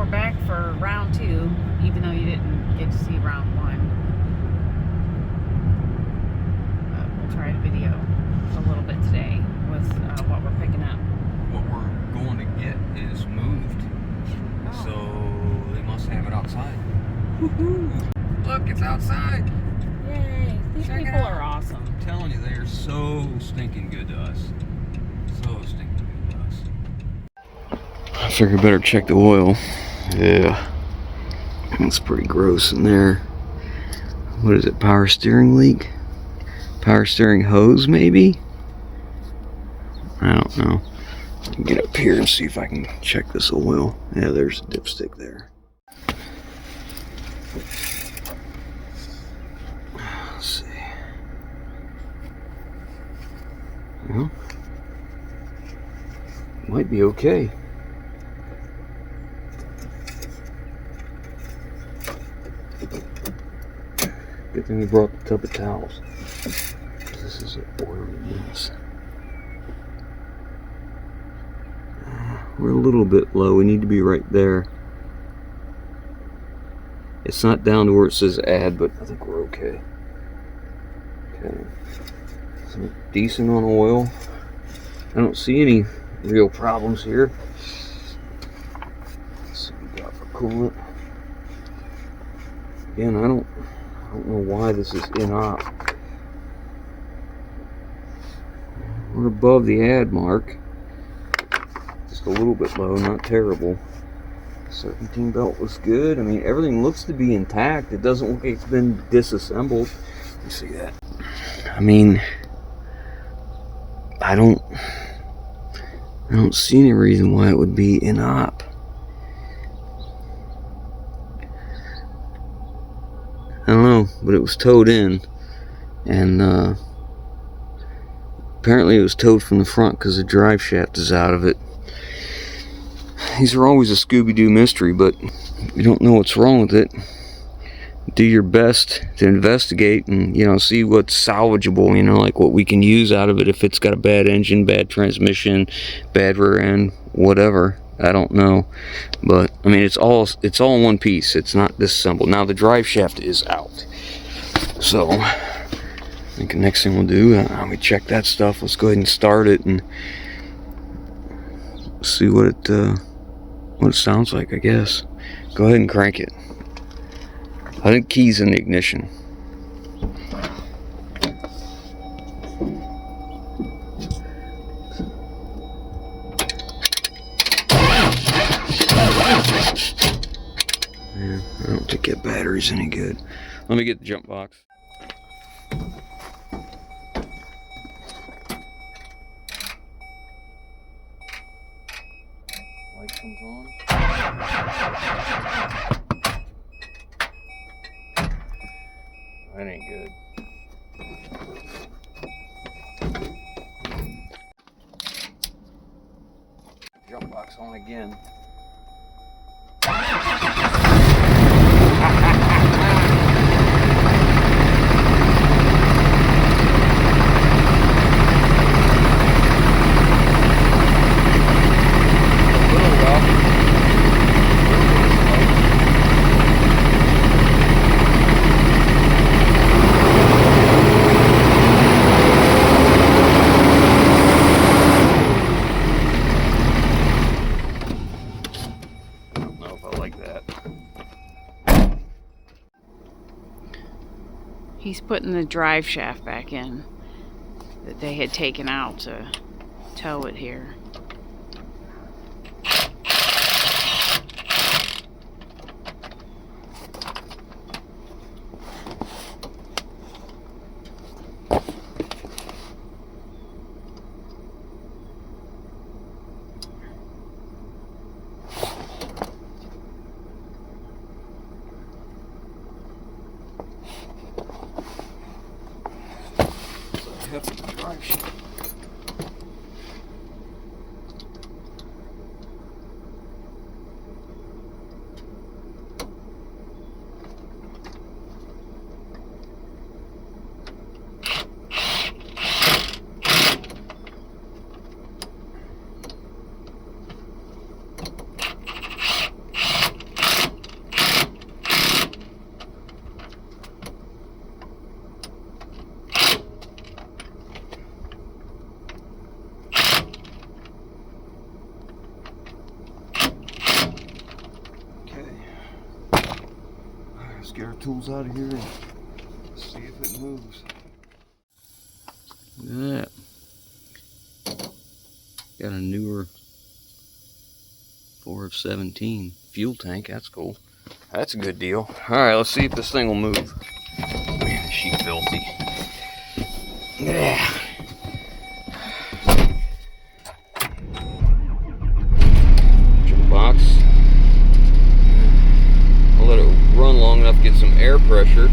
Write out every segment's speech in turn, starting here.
we're back for round 2, even though you didn't get to see round 1. We'll try to video a little bit today with what we're picking up. What we're going to get is moved. Oh. So they must have it outside. Woohoo! Look, it's outside! Yay! These people are awesome. I'm telling you, they are so stinking good to us. So stinking good to us. I figure I better check the oil. Yeah. It's pretty gross in there. What is it? Power steering leak? Power steering hose, maybe? I don't know. Get up here and see if I can check this oil. Yeah, there's a dipstick there. Let's see. Well, might be okay. Good thing we brought the tub of towels. This is an oily mess. We're a little bit low. We need to be right there. It's not down to where it says add, but I think we're okay. Okay. So decent on oil. I don't see any real problems here. Let's see what we got for coolant. Again, I don't know why this is in-op. We're above the add mark. Just a little bit low, not terrible. Serpentine belt looks good. I mean, everything looks to be intact. It doesn't look like it's been disassembled. You see that? I mean, I don't see any reason why it would be in-op. I don't know, but it was towed in, and apparently it was towed from the front because the drive shaft is out of it. These are always a Scooby-Doo mystery, but we don't know what's wrong with it. Do your best to investigate and, you know, see what's salvageable, you know, like what we can use out of it if it's got a bad engine, bad transmission, bad rear end, whatever. I don't know, but I mean, it's all in one piece. It's not disassembled. Now the drive shaft is out, so I think the next thing we'll do, we check that stuff. Let's go ahead and start it and see what it sounds like. I guess. Go ahead and crank it. I think key's in the ignition. Yeah, I don't think that battery's any good. Let me get the jump box. Light comes on. That ain't good. Jump box on again. He's putting the drive shaft back in that they had taken out to tow it here. Let's get our tools out of here and see if it moves. Look at that. Got a newer 4 of 17 fuel tank. That's cool. That's a good deal. Alright, let's see if this thing will move. Man, is she filthy. Yeah. Box. I'll let it run long enough to get some air pressure.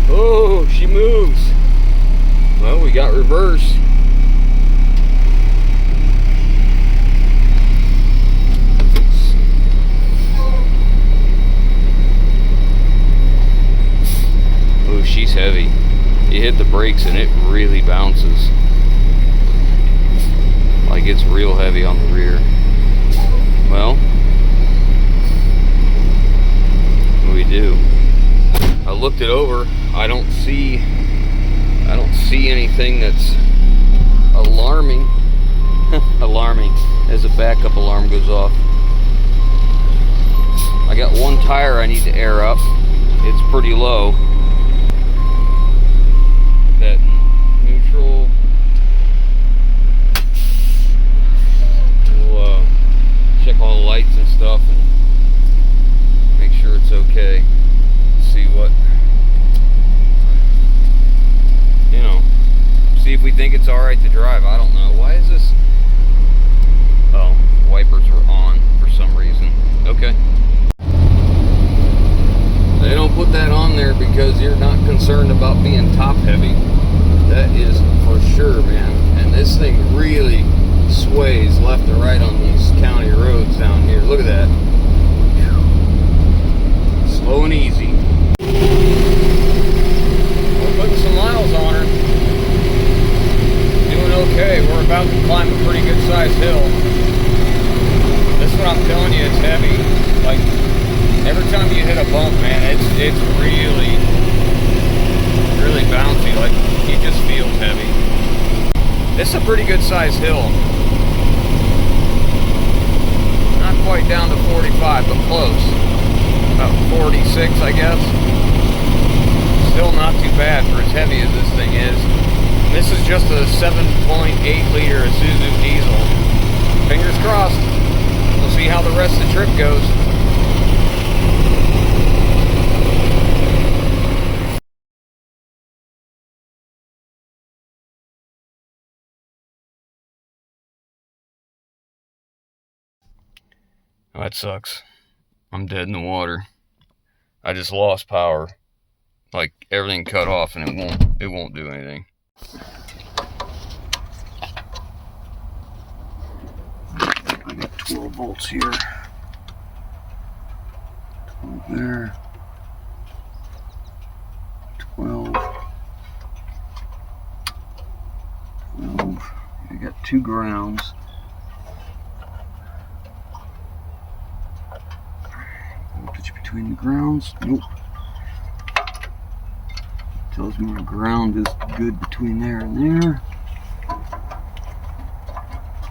Oh, she moves. Well, we got reverse. Oh, she's heavy. You hit the brakes and it really bounces. Like it's real heavy on the rear. Well, what do we do? I looked it over. I don't see anything that's alarming. Alarming as a backup alarm goes off. I got one tire I need to air up. It's pretty low. That neutral. We'll check all the lights and stuff and make sure it's okay. See what, you know, see if we think it's alright to drive. I don't know. Why is this? Oh, wipers were on for some reason. Okay. They don't put that on there because you're not concerned about being top heavy. That is for sure, man. And this thing really sways left and right on these county roads down here. Look at that. Slow and easy. We're putting some miles on her. Doing okay. We're about to climb a pretty good sized hill. This is what I'm telling you, it's heavy. Like, every time you hit a bump, man, it's really bouncy. Like, it just feels heavy. This is a pretty good sized hill. Not quite down to 45, but close. About 46, I guess. Still not too bad for as heavy as this thing is. And this is just a 7.8 liter Isuzu diesel. Fingers crossed. We'll see how the rest of the trip goes. Oh, that sucks. I'm dead in the water. I just lost power. Like everything cut off and it won't do anything. I got 12 volts here. 12 there. 12. 12. I got 2 grounds. Put you between the grounds. Nope. Tells me my ground is good between there and there.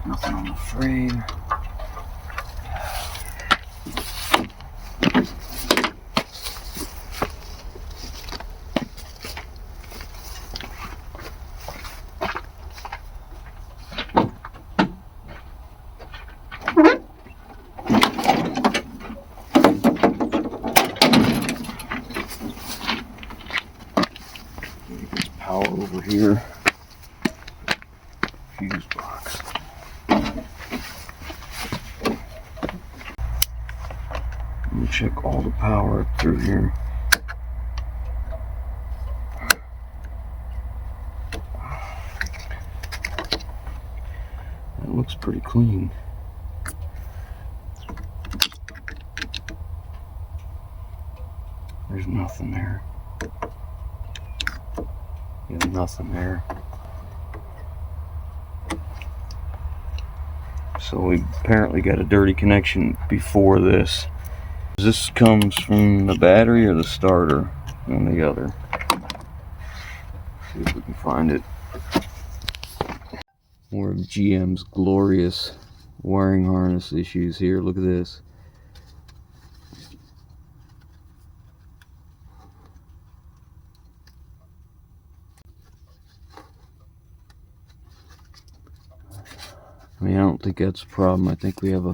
Nothing on the frame. Power over here. Fuse box. Let me check all the power up through here. That looks pretty clean. There's nothing there. Yeah, nothing there. So we apparently got a dirty connection before this. This comes from the battery or the starter? One or the other. see if we can find it. More of GM's glorious wiring harness issues here. Look at this. I mean, I don't think that's a problem. I think we have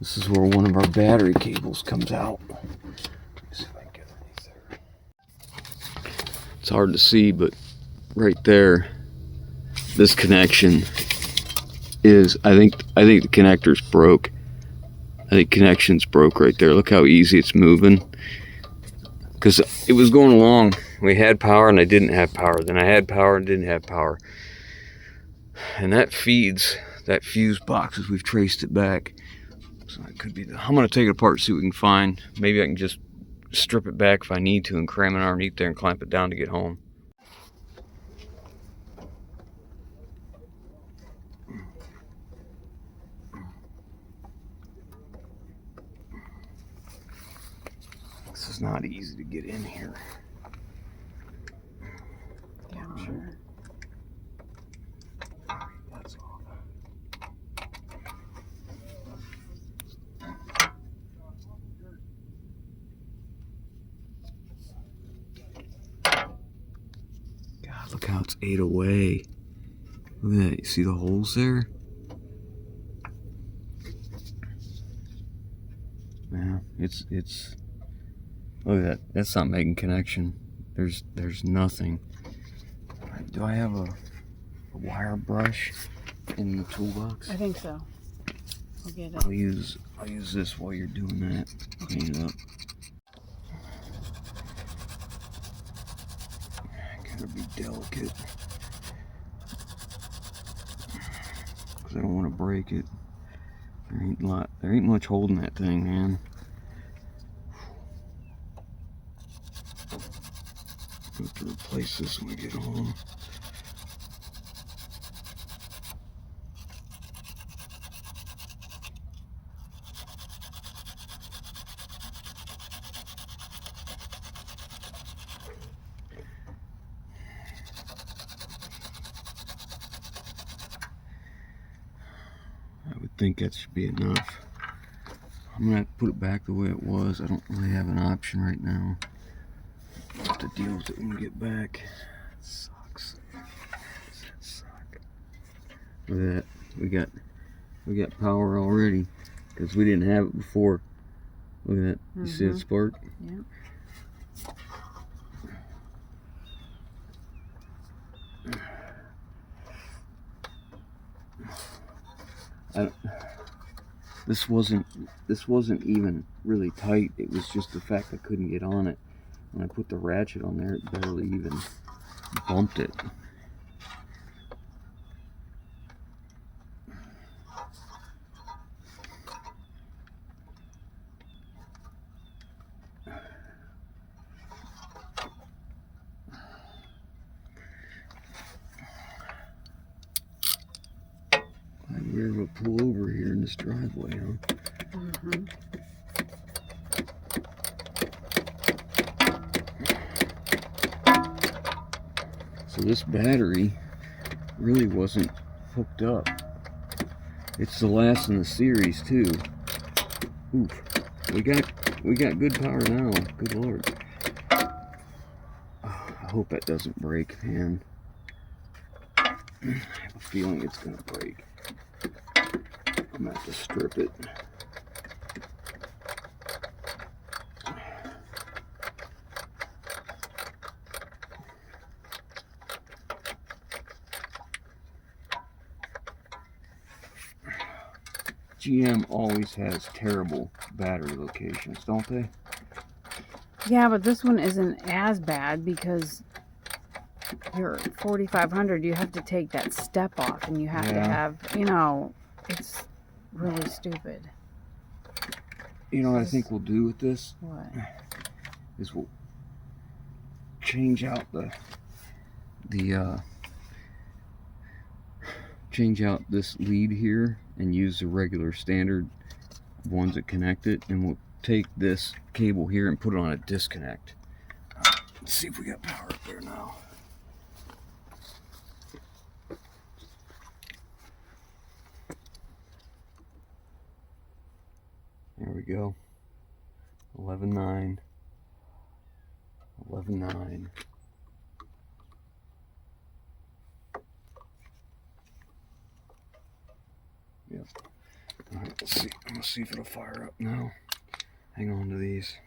this is where one of our battery cables comes out. Let me see if I can get underneath there. It's hard to see, but right there, this connection is, I think the connector's broke. I think connection's broke right there. Look how easy it's moving. Because it was going along. We had power and I didn't have power. Then I had power and didn't have power. And that feeds that fuse box as we've traced it back. So that could be I'm going to take it apart, see what we can find. Maybe I can just strip it back if I need to and cram it underneath there and clamp it down to get home. This is not easy to get in here. Yeah, I'm sure. That's off. God, look how it's ate away. Look at that. You see the holes there? Yeah, it's look at that. That's not making connection. There's nothing. Do I have a wire brush in the toolbox? I think so. I'll get it. I'll use this while you're doing that. Clean it up. Gotta be delicate, because I don't want to break it. There ain't much holding that thing, man. I'll have to replace this when we get home. I would think that should be enough. I'm gonna have to put it back the way it was. I don't really have an option right now. I'll have to deal with it when we get back. It sucks. Does that suck? Look at that. We got power already because we didn't have it before. Look at that. You see that spark? Yeah. This wasn't even really tight. It was just the fact I couldn't get on it. When I put the ratchet on there, it barely even bumped it. We're able to pull over here in this driveway, huh? Mm-hmm. So this battery really wasn't hooked up. It's the last in the series too. Oof. We got good power now. Good Lord. I hope that doesn't break, man. I have a feeling it's gonna break. I'm gonna have to strip it. GM always has terrible battery locations, don't they? Yeah, but this one isn't as bad because your 4500, you have to take that step off and you have to have, it's really stupid. You know what I think we'll do with this? What? Is we'll change out change out this lead here and use the regular standard ones that connect it, and we'll take this cable here and put it on a disconnect. Let's see if we got power up there now. There we go. 11.9. 11.9. Yep. All right, let's see. I'm gonna see if it'll fire up now. Hang on to these.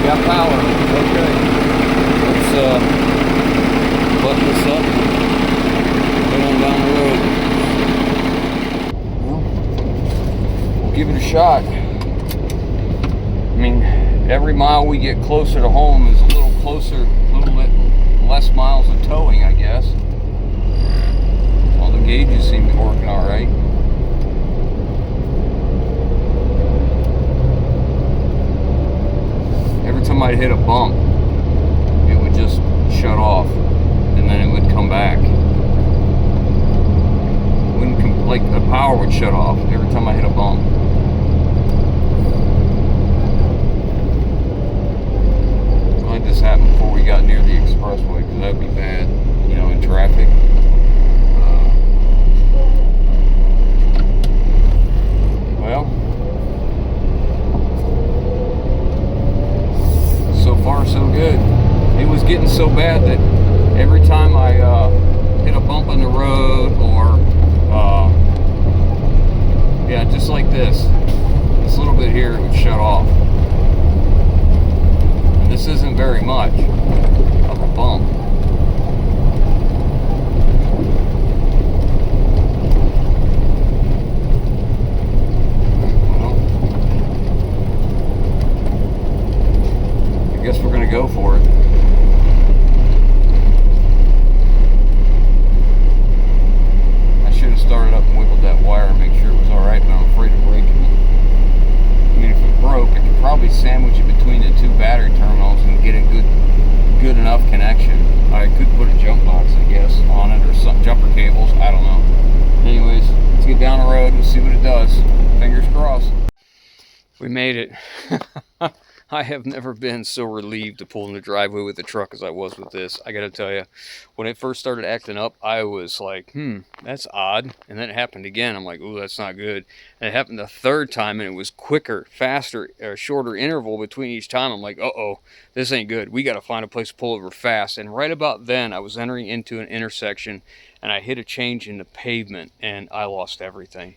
Got power. Okay. Let's button this up and head on down the road. Well, we'll give it a shot. I mean, every mile we get closer to home is a little closer, a little bit less miles of towing, I guess. All the gauges seem to be working all right. Every time I'd hit a bump, it would just shut off, and then it would come back. Like the power would shut off every time I hit a bump. Glad this happened before we got near the expressway, because that'd be bad, you know, in traffic. Well. So far so good. It was getting so bad that every time I hit a bump in the road, or yeah, just like this little bit here, it would shut off. And this isn't very much of a bump. I guess we're gonna go for it. I should have started up and wiggled that wire and make sure it was alright, but I'm afraid of breaking it. I mean, if it broke, I could probably sandwich it between the two battery terminals and get a good enough connection. I could put a jump box, I guess, on it, or some jumper cables, I don't know. Anyways, let's get down the road and see what it does. Fingers crossed. We made it. I have never been so relieved to pull in the driveway with the truck as I was with this. I gotta tell you, when it first started acting up, I was like, that's odd. And then it happened again. I'm like, ooh, that's not good. And it happened the third time, and it was quicker, faster, or shorter interval between each time. I'm like, uh-oh, this ain't good. We gotta find a place to pull over fast. And right about then, I was entering into an intersection, and I hit a change in the pavement, and I lost everything.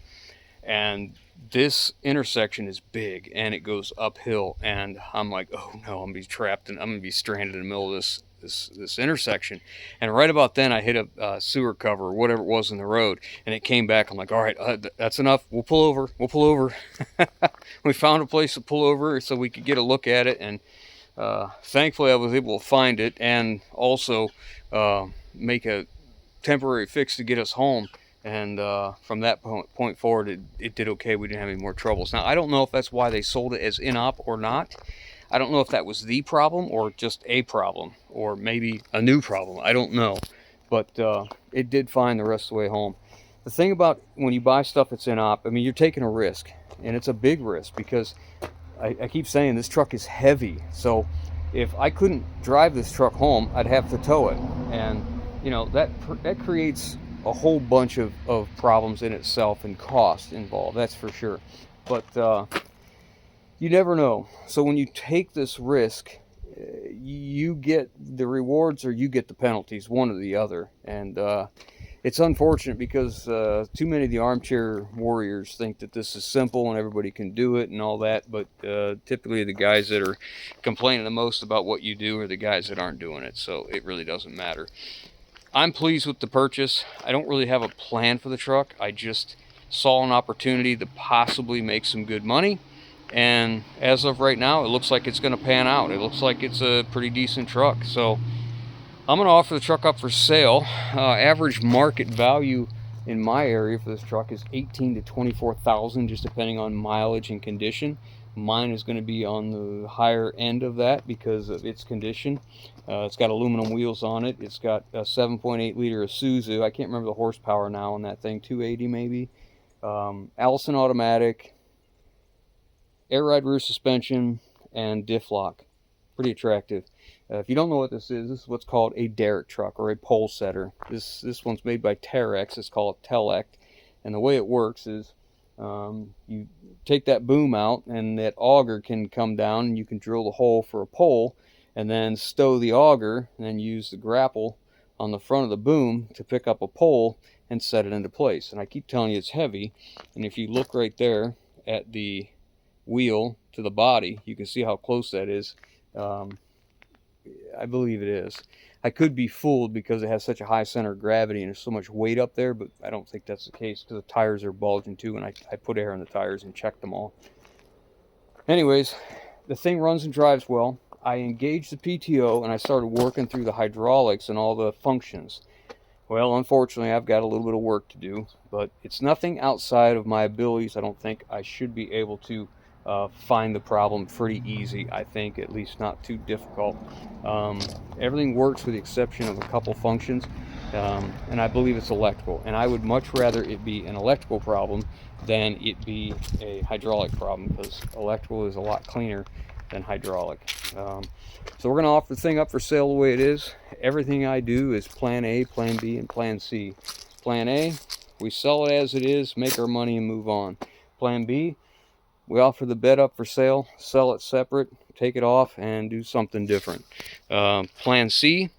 And this intersection is big, and it goes uphill, and I'm like, oh no, I'm gonna be trapped, and I'm gonna be stranded in the middle of this intersection. And right about then, I hit a sewer cover or whatever it was in the road, and it came back. I'm like, all right, that's enough. We'll pull over. We found a place to pull over so we could get a look at it, and thankfully I was able to find it, and also make a temporary fix to get us home. And from that point forward, it did okay. We didn't have any more troubles. Now, I don't know if that's why they sold it as in-op or not. I don't know if that was the problem or just a problem, or maybe a new problem. I don't know. But it did fine the rest of the way home. The thing about when you buy stuff that's in-op, I mean, you're taking a risk. And it's a big risk, because I keep saying this truck is heavy. So if I couldn't drive this truck home, I'd have to tow it. And, you know, that creates a whole bunch of problems in itself, and cost involved, that's for sure. But you never know. So when you take this risk, you get the rewards or you get the penalties, one or the other. And it's unfortunate, because too many of the armchair warriors think that this is simple and everybody can do it and all that. But typically the guys that are complaining the most about what you do are the guys that aren't doing it. So it really doesn't matter. I'm pleased with the purchase. I don't really have a plan for the truck. I just saw an opportunity to possibly make some good money. And as of right now, it looks like it's going to pan out. It looks like it's a pretty decent truck. So I'm going to offer the truck up for sale. Average market value in my area for this truck is $18,000 to $24,000, just depending on mileage and condition. Mine is going to be on the higher end of that because of its condition. It's got aluminum wheels on it. It's got a 7.8 liter Isuzu. I can't remember the horsepower now on that thing, 280 maybe. Allison automatic, air ride rear suspension, and diff lock. Pretty attractive. If you don't know what this is what's called a Derreck truck, or a pole setter. This one's made by Derreck. It's called a Telect, and the way it works is you take that boom out, and that auger can come down, and you can drill the hole for a pole, and then stow the auger, and then use the grapple on the front of the boom to pick up a pole and set it into place. And I keep telling you it's heavy, and if you look right there at the wheel to the body, you can see how close that is. I believe it is. I could be fooled because it has such a high center of gravity and there's so much weight up there, but I don't think that's the case because the tires are bulging too, and I put air in the tires and checked them all. Anyways, the thing runs and drives well. I engaged the PTO and I started working through the hydraulics and all the functions. Well, unfortunately, I've got a little bit of work to do, but it's nothing outside of my abilities. I don't think I should be able to find the problem pretty easy. I think at least not too difficult. Everything works with the exception of a couple functions, and I believe it's electrical, and I would much rather it be an electrical problem than it be a hydraulic problem, because electrical is a lot cleaner than hydraulic. So we're going to offer the thing up for sale the way it is. Everything I do is plan A, plan B, and plan C. Plan A, we sell it as it is, make our money and move on. Plan B, we offer the bed up for sale, sell it separate, take it off, and do something different. Plan C,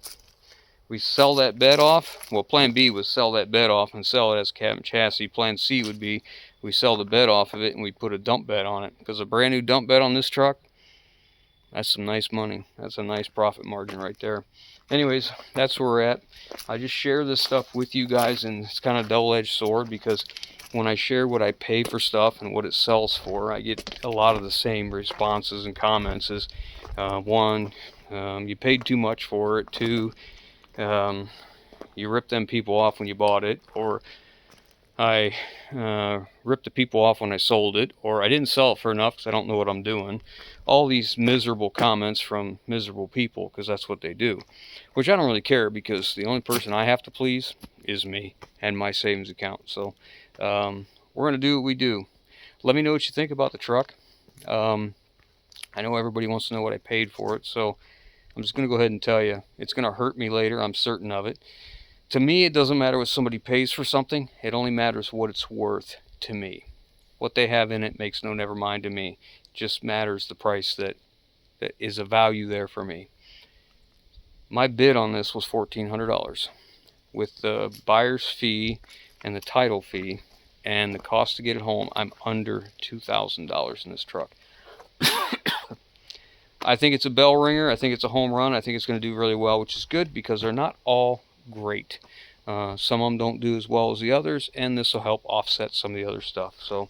we sell that bed off. Well, Plan B was sell that bed off and sell it as a cab and chassis. Plan C would be we sell the bed off of it and we put a dump bed on it. Because a brand new dump bed on this truck, that's some nice money. That's a nice profit margin right there. Anyways, that's where we're at. I just share this stuff with you guys, and it's kind of a double-edged sword because when I share what I pay for stuff and what it sells for, I get a lot of the same responses and comments as one, you paid too much for it, two, you ripped them people off when you bought it, or I ripped the people off when I sold it, or I didn't sell it for enough because I don't know what I'm doing. All these miserable comments from miserable people, because that's what they do. Which I don't really care, because the only person I have to please is me and my savings account. So we're going to do what we do. Let me know what you think about the truck. I know everybody wants to know what I paid for it, so I'm just going to go ahead and tell you. It's going to hurt me later, I'm certain of it. To me, it doesn't matter what somebody pays for something. It only matters what it's worth to me. What they have in it makes no never mind to me. It just matters the price that is a value there for me. My bid on this was $1,400. With the buyer's fee and the title fee and the cost to get it home, I'm under $2,000 in this truck. I think it's a bell ringer. I think it's a home run. I think it's going to do really well, which is good because they're not all great. Some of them don't do as well as the others, and this will help offset some of the other stuff. So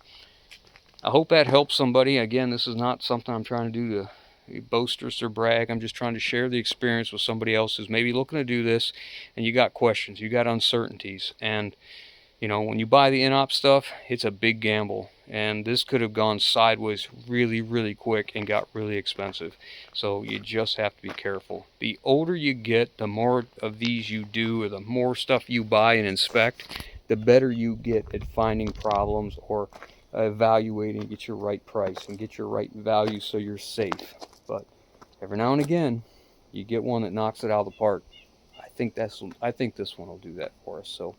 I hope that helps somebody. Again, this is not something I'm trying to do to be boisterous or brag. I'm just trying to share the experience with somebody else who's maybe looking to do this, and you got questions, you got uncertainties, and you know, when you buy the inop stuff, it's a big gamble, and this could have gone sideways really, really quick and got really expensive. So you just have to be careful. The older you get, the more of these you do, or the more stuff you buy and inspect, the better you get at finding problems or evaluating, get your right price and get your right value so you're safe. But every now and again, you get one that knocks it out of the park. I think this one will do that for us. So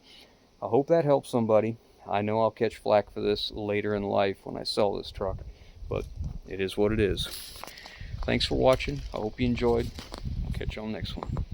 I hope that helps somebody. I know I'll catch flack for this later in life when I sell this truck, but it is what it is. Thanks for watching. I hope you enjoyed. I'll catch you on the next one.